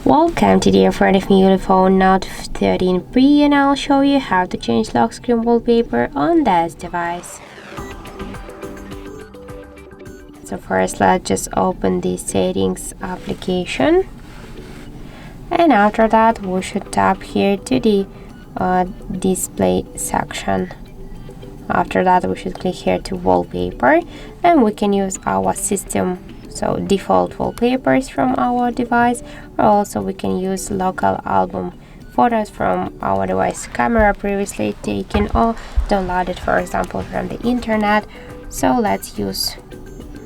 Welcome today in front of me UleFone Note 13 Pre, and I'll show you how to change lock screen wallpaper on this device. So first let's just open the settings application, and after that we should tap here to the display section. After that we should click here to wallpaper, and we can use our system, so default wallpapers from our device, or also we can use local album photos from our device camera previously taken or downloaded, for example, from the internet. So let's use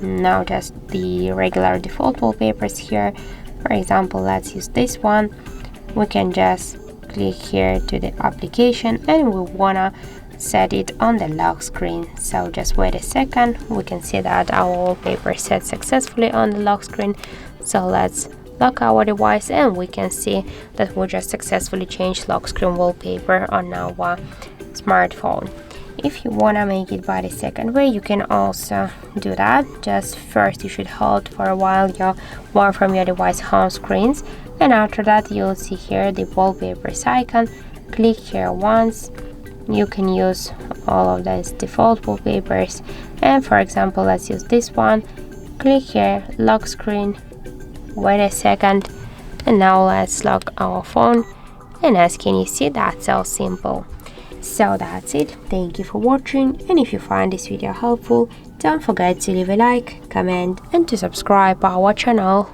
now just the regular default wallpapers here. For example, let's use this one. We can just click here to the application, and we wanna set it on the lock screen. So just wait a second. We can see that our wallpaper set successfully on the lock screen. So let's lock our device, and we can see that we just successfully changed lock screen wallpaper on our smartphone. If you wanna make it by the second way, you can also do that. Just first you should hold for a while your one from your device home screens, and after that you'll see here the wallpapers icon. Click here once. You can use all of these default wallpapers, and for example let's use this one. Click here lock screen, wait a second, and now let's lock our phone, and as can you see, that's so simple. So that's it. Thank you for watching, and if you find this video helpful, don't forget to leave a like, comment and to subscribe our channel.